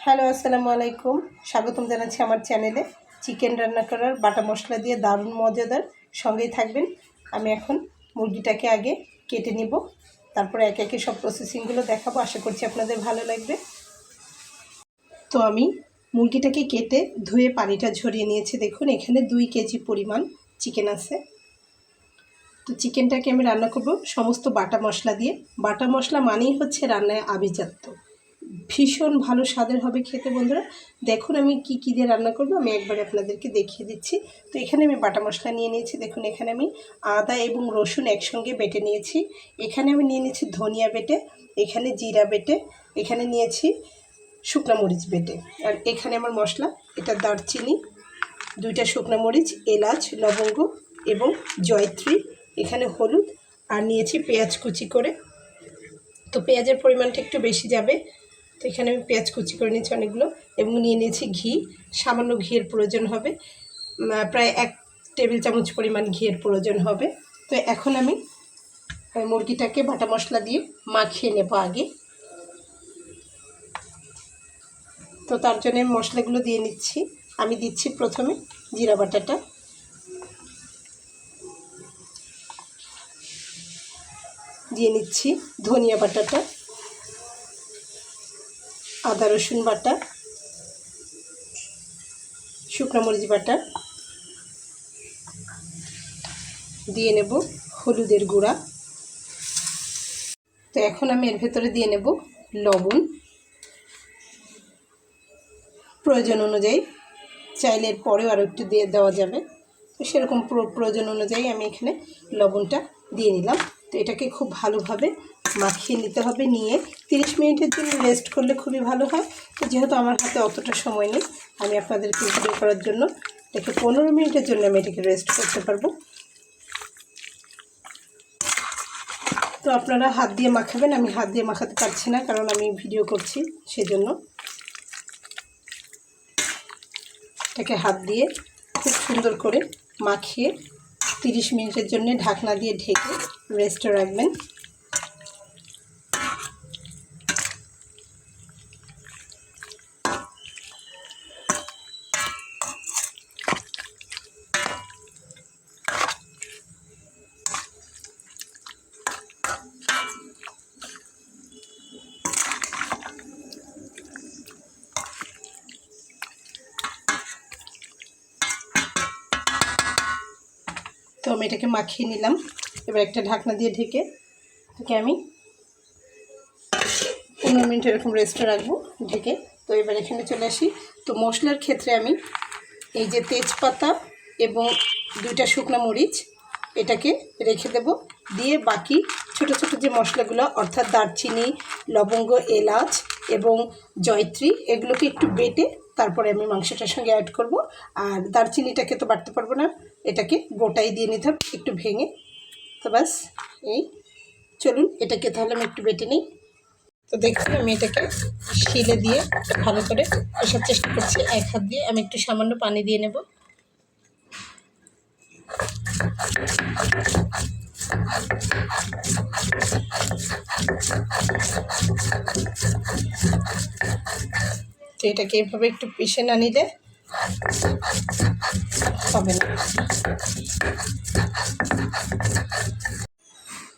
Hello, আসসালামু আলাইকুম। স্বাগতম জানাচ্ছি আমার চ্যানেলে। চিকেন রান্না করার বাটা মশলা দিয়ে দারুণ মজাদার, সঙ্গেই থাকবেন। আমি এখন মুরগিটাকে আগে কেটে নিব, তারপরে একে একে সব প্রসেসিংগুলো দেখাবো। আশা করছি আপনাদের ভালো লাগবে। তো আমি মুরগিটাকে কেটে ধুয়ে পানিটা ঝরিয়ে নিয়েছি। দেখুন, এখানে 2 কেজি পরিমাণ চিকেন আছে। তো চিকেনটাকে আমি রান্না করব সমস্ত বাটা মশলা দিয়ে। বাটা মশলা মানেই হচ্ছে রান্নায় আভিজাত্য, ভীষণ ভালো স্বাদের হবে খেতে। বন্ধুরা দেখুন আমি কি কি দিয়ে রান্না করব, আমি একবার আপনাদেরকে দেখিয়ে দিচ্ছি। তো এখানে আমি বাটা মশলা নিয়ে নিয়েছি। দেখুন, এখানে আমি আদা এবং রসুন একসঙ্গে বেটে নিয়েছি। এখানে আমি নিয়ে নিয়েছি ধনিয়া বেটে, এখানে জিরা বেটে, এখানে নিয়েছি শুকনো মরিচ বেটে। আর এখানে আমার মশলা, এটা দারচিনি, 2টা শুকনো মরিচ, এলাচ, লবঙ্গ এবং জয়ত্রী, এখানে হলুদ, আর নিয়েছি পেঁয়াজ কুচি করে। তো পেঁয়াজের পরিমাণটা একটু বেশি যাবে, তো এখানে আমি পেঁয়াজ কুচি করে নিয়েছি অনেকগুলো, এবং নিয়ে নিয়েছি ঘি। সামান্য ঘিয়ের প্রয়োজন হবে, প্রায় 1 টেবিল চামচ পরিমাণ ঘিয়ের প্রয়োজন হবে। তো এখন আমি মুরগিটাকে বাটা মশলা দিয়ে মাখিয়ে নেব আগে। তো তার জন্য মশলাগুলো দিয়ে নিচ্ছি। আমি দিচ্ছি প্রথমে জিরা বাটাটা, দিয়ে নিচ্ছি ধনিয়া বাটাটা, আদা রসুন বাটা, শুকনো মরিচ বাটা, দিয়ে নেব হলুদের গুঁড়া। তো এখন আমি এর ভেতরে দিয়ে নেব লবণ প্রয়োজন অনুযায়ী, চাইলে এর পরেও আরও একটু দিয়ে দেওয়া যাবে। তো সেরকম প্রয়োজন অনুযায়ী আমি এখানে লবণটা দিয়ে নিলাম। তো এটাকে খুব ভালোভাবে মাখিয়ে নিতে হবে। নিয়ে 30 মিনিটের জন্য রেস্ট করলে খুবই ভালো হয়। তো যেহেতু আমার হাতে অতটা সময় নেই, আমি আপনাদেরকে ভিডিও করার জন্য এটাকে 15 মিনিটের জন্য আমি এটাকে রেস্ট করতে পারবো। তো আপনারা হাত দিয়ে মাখাবেন, আমি হাত দিয়ে মাখাতে পারছি না কারণ আমি ভিডিও করছি, সেজন্য এটাকে হাত দিয়ে খুব সুন্দর করে মাখিয়ে 30 মিনিটের জন্য ঢাকনা দিয়ে ঢেকে রেস্টে রাখবেন। তো আমি এটাকে মাখিয়ে নিলাম। এবার একটা ঢাকনা দিয়ে ঢেকে এটাকে আমি 15 মিনিট এরকম রেস্টে রাখবো ঢেকে। তো এবার এখানে চলে আসি। তো মশলার ক্ষেত্রে আমি এই যে তেজপাতা এবং 2টা শুকনো মরিচ, এটাকে রেখে দেব। দিয়ে বাকি ছোট ছোট যে মশলাগুলো, অর্থাৎ দারচিনি, লবঙ্গ, এলাচ এবং জয়ত্রী, এগুলোকে একটু বেটে তারপরে আমি মাংসটার সঙ্গে অ্যাড করব। আর দারচিনিটাকে তো বাটতে পারবো না, এটাকে গোটাই দিয়ে নিতে হবে একটু ভেঙে। তো ব্যাস, এই চলুন এটাকে তাহলে আমি একটু বেটে নিই। তো দেখুন আমি এটাকে শিলে দিয়ে ভালো করে কষার চেষ্টা করছি। এক হাত দিয়ে আমি একটু সামান্য পানি দিয়ে নেব। তো এটাকে এইভাবে একটু পিষে না নিলে হবে না।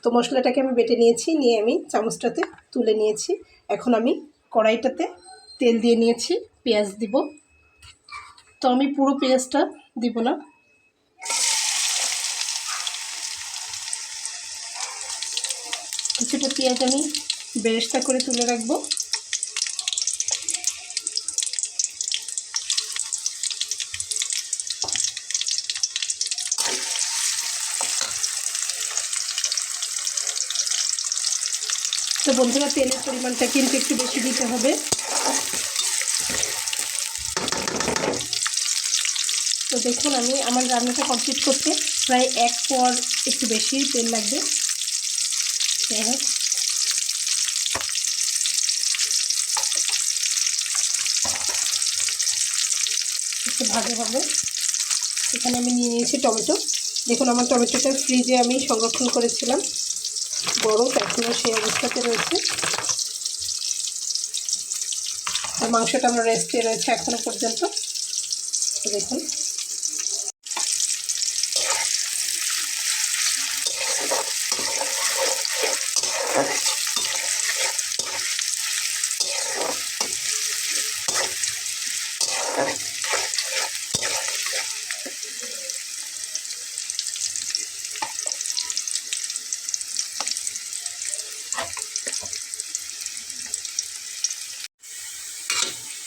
তো মশলাটাকে আমি বেটে নিয়েছি, নিয়ে আমি চামচটাতে তুলে নিয়েছি। এখন আমি কড়াইটাতে তেল দিয়ে নিয়েছি, পেঁয়াজ দিব। তো আমি পুরো পেঁয়াজটা দিব না, কিছুটা পেঁয়াজ আমি বেরেস্তা করে তুলে রাখবো। তো বন্ধুরা, তেলের পরিমাণটা কিন্তু একটু বেশি দিতে হবে। তো দেখুন আমি আমার রান্নাটা কমপ্লিট করতে প্রায় 1 পর একটু বেশি তেল লাগবে। একটু ভালো হবে। এখানে আমি নিয়ে নিয়েছি টমেটো। দেখুন আমার টমেটোটা ফ্রিজে আমি সংরক্ষণ করেছিলাম, বরফ এখনও সেই অবস্থাতে রয়েছে। তো মাংসটা আমার রেস্টে রয়েছে এখনও পর্যন্ত। দেখুন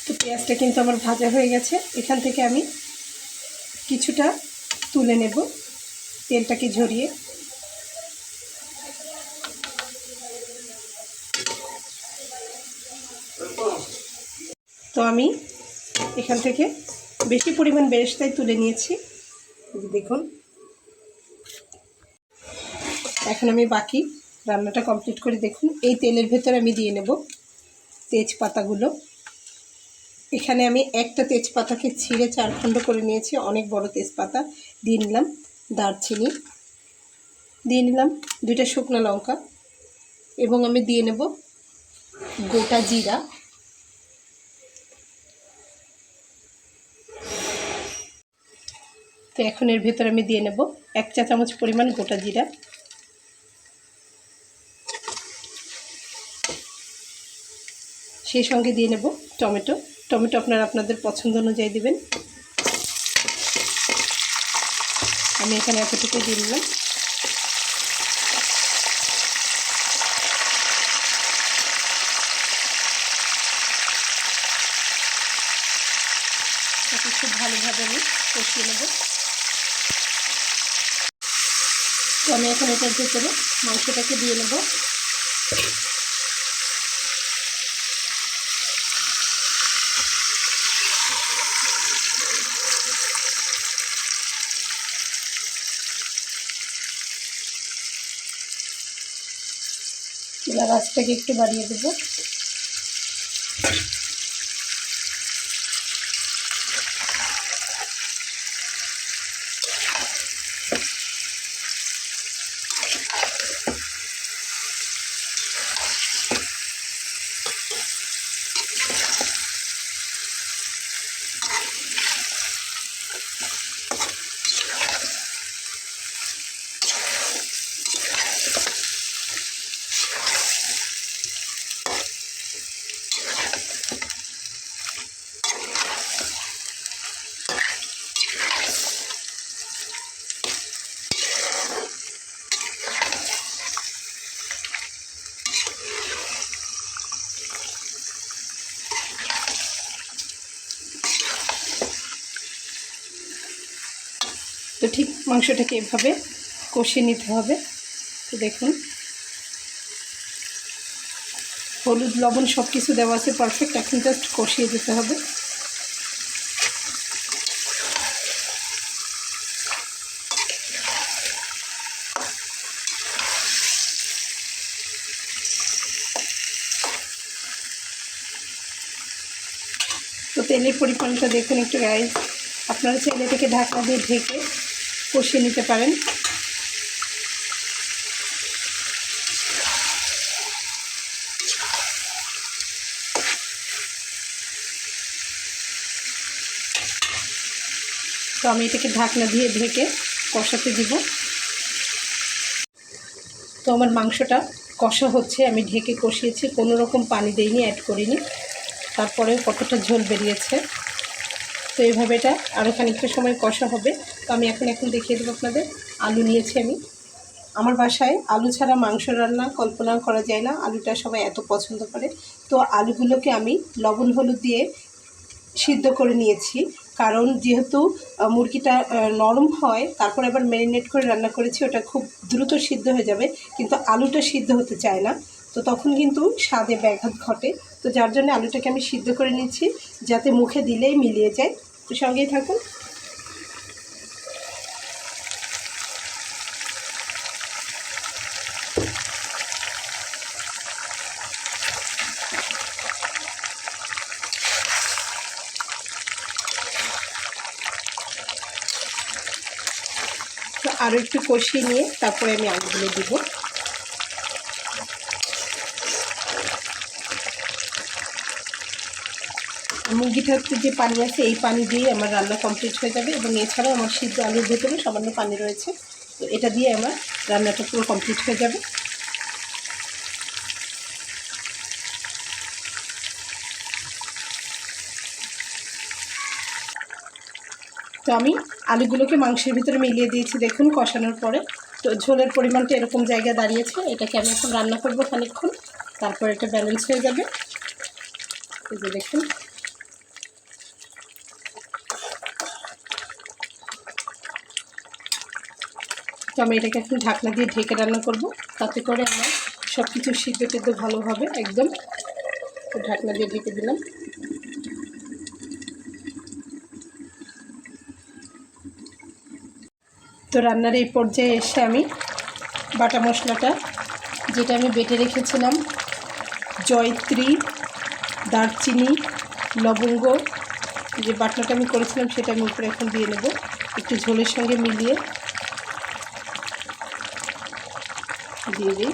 তো পেঁয়াজটা কিন্তু আমার ভাজা হয়ে গেছে। এখান থেকে আমি কিছুটা তুলে নেব তেলটাকে ঝরিয়ে। তো আমি এখান থেকে বেশি পরিমাণ বেরেস্তাই তুলে নিয়েছি, দেখুন। এখন আমি বাকি রান্নাটা কমপ্লিট করে দেখুন। এই তেলের ভেতরে আমি দিয়ে নেব তেজপাতাগুলো। এখানে আমি একটা তেজপাতাকে ছিঁড়ে 4 খণ্ড করে নিয়েছি, অনেক বড় তেজপাতা। দিয়ে নিলাম দারচিনি, দিয়ে নিলাম 2টা শুকনো লঙ্কা, এবং আমি দিয়ে নেব গোটা জিরা। তো এখন এর ভেতরে আমি দিয়ে নেব 1 চা চামচ পরিমাণ গোটা জিরা। সেই সঙ্গে দিয়ে নেব টমেটো। টমেটো আপনারা আপনাদের পছন্দ অনুযায়ী দিবেন। আমি এখানে এতটুকু দিয়ে নিলাম। তাকে খুব ভালোভাবে আমি কষিয়ে নেব। তো আমি এখন এটার ভেতরে মাংসটাকে দিয়ে নেব। চুলার আঁচটাকে একটু বাড়িয়ে দেব। তো ঠিক মাংসটাকে এভাবে কষিয়ে নিতে হবে। তো দেখুন হলুদ লবণ সব কিছু দেওয়া আছে পারফেক্ট। এখন জাস্ট কষিয়ে দিতে হবে। তো তেলের পরিমাণটা দেখুন একটু গাইস। আপনারা চাইলে এটাকে ঢাকনা দিয়ে ঢেকে কষিয়ে নিতে পারেন। তো আমি এটাকে ঢাকনা দিয়ে ঢেকে কষাতে দিব। তো আমার মাংসটা কষা হচ্ছে, আমি ঢেকে কষিয়েছি, কোনো রকম পানি দেইনি, অ্যাড করিনি। তারপরে কতটা ঝোল বেরিয়েছে। তো এইভাবে এটা আরও খানিকটা সময় কষা হবে। তো আমি এখন দেখিয়ে দেবো আপনাদের। আলু নিয়েছি আমি। আমার বাসায় আলু ছাড়া মাংস রান্না কল্পনা করা যায় না। আলুটা সবাই এত পছন্দ করে। তো আলুগুলোকে আমি লবণ হলুদ দিয়ে সিদ্ধ করে নিয়েছি, কারণ যেহেতু মুরগিটা নরম হয়, তারপর আবার ম্যারিনেট করে রান্না করেছি, ওটা খুব দ্রুত সিদ্ধ হয়ে যাবে, কিন্তু আলুটা সিদ্ধ হতে চায় না। তো তখন কিন্তু স্বাদে ব্যাঘাত ঘটে। তো যার জন্য আলুটাকে আমি সিদ্ধ করে নিচ্ছি, যাতে মুখে দিলেই মিলিয়ে যায়। তো সঙ্গেই থাকুন। তো আরও একটু কষিয়ে নিয়ে তারপরে আমি আলুগুলো দিব। মুরগিটাতে যে পানি আছে এই পানি দিয়ে আমার রান্না কমপ্লিট হয়ে যাবে। এবং এছাড়াও আমার সিদ্ধ আলুর ভেতরে সামান্য পানি রয়েছে, তো এটা দিয়ে আমার রান্নাটা পুরো কমপ্লিট হয়ে যাবে। তো আমি আলুগুলোকে মাংসের ভিতরে মিলিয়ে দিয়েছি দেখুন কষানোর পরে। তো ঝোলের পরিমাণটা এরকম জায়গায় দাঁড়িয়েছে, এটাকে আমি এখন রান্না করবো খানিকক্ষণ, তারপর এটা ব্যালেন্স হয়ে যাবে। এই যে দেখুন তো আমি এটাকে এখন ঢাকনা দিয়ে ঢেকে রান্না করব, তাতে করে আমার সব কিছু সিদ্ধ টিদ্ধ ভালো হবে একদম। তো ঢাকনা দিয়ে ঢেকে দিলাম। তো রান্নার এই পর্যায়ে এসে আমি বাটা মশলাটা যেটা আমি বেটে রেখেছিলাম, জয়ত্রী, দারচিনি, লবঙ্গ, যে বাটনাটা আমি করেছিলাম সেটা আমি উপরে এখন দিয়ে নেব, একটু ঝোলের সঙ্গে মিলিয়ে দিয়ে দিই।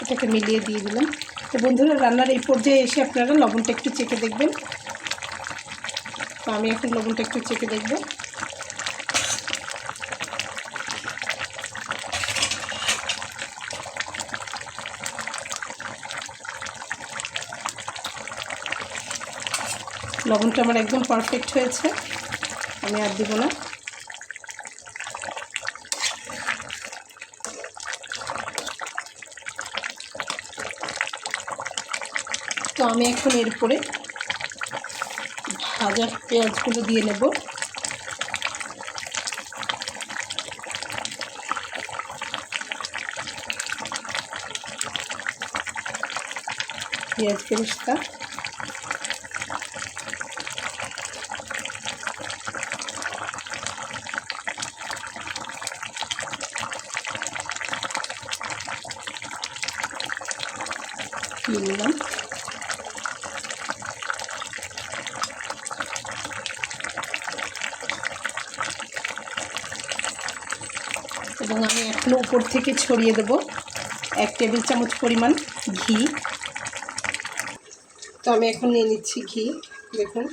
এটাকে মিলিয়ে দিয়ে দিলাম। তো বন্ধুরা রান্নার এই পর্যায়ে এসে আপনারা লবণটা একটু চেখে দেখবেন। তো আমি এখন লবণটা একটু চেখে দেখব। লবণটা আমার একদম পারফেক্ট হয়েছে, আমি আর দিব না। তো আমি এখন এরপরে ভাজা পেঁয়াজগুলো দিয়ে নেব। পেঁয়াজ বেরেস্তা দিয়ে নিলাম। এবং আমি এখন উপর থেকে ছড়িয়ে দেব 1 টেবিল চামচ পরিমাণ ঘি। তো আমি এখন নিয়ে নিচ্ছি ঘি, দেখুন।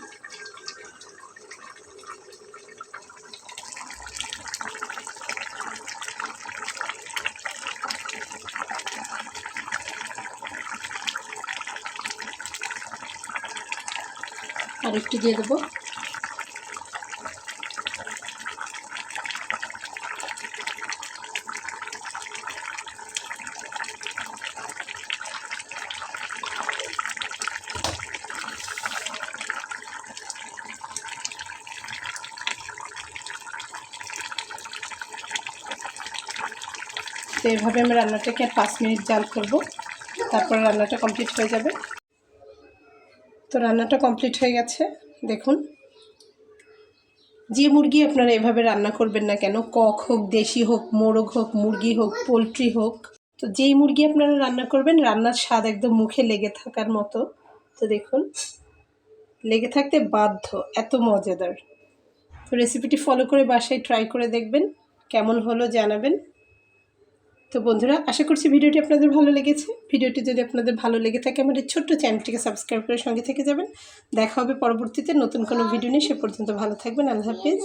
আর একটু দিয়ে দেবো। তো এভাবে আমি রান্নাটাকে আর 5 মিনিট জাল করব, তারপর রান্নাটা কমপ্লিট হয়ে যাবে। তো রান্নাটা কমপ্লিট হয়ে গেছে দেখুন। যে মুরগি আপনারা এভাবে রান্না করবেন না কেন, কক হোক, দেশি হোক, মোরগ হোক, মুরগি হোক, পোলট্রি হোক, তো যেই মুরগি আপনারা রান্না করবেন রান্নার স্বাদ একদম মুখে লেগে থাকার মতো। তো দেখুন লেগে থাকতে বাধ্য, এত মজাদার। তো রেসিপিটি ফলো করে বাসায় ট্রাই করে দেখবেন, কেমন হলো জানাবেন। তো বন্ধুরা আশা করছি ভিডিওটি আপনাদের ভালো লেগেছে। ভিডিওটি যদি আপনাদের ভালো লেগে থাকে আমাদের ছোট্ট চ্যানেলটিকে সাবস্ক্রাইব করে সঙ্গে থেকে যাবেন। দেখা হবে পরবর্তীতে নতুন কোনো ভিডিও নিয়ে, সে পর্যন্ত ভালো থাকবেন। আল্লাহ হাফিজ।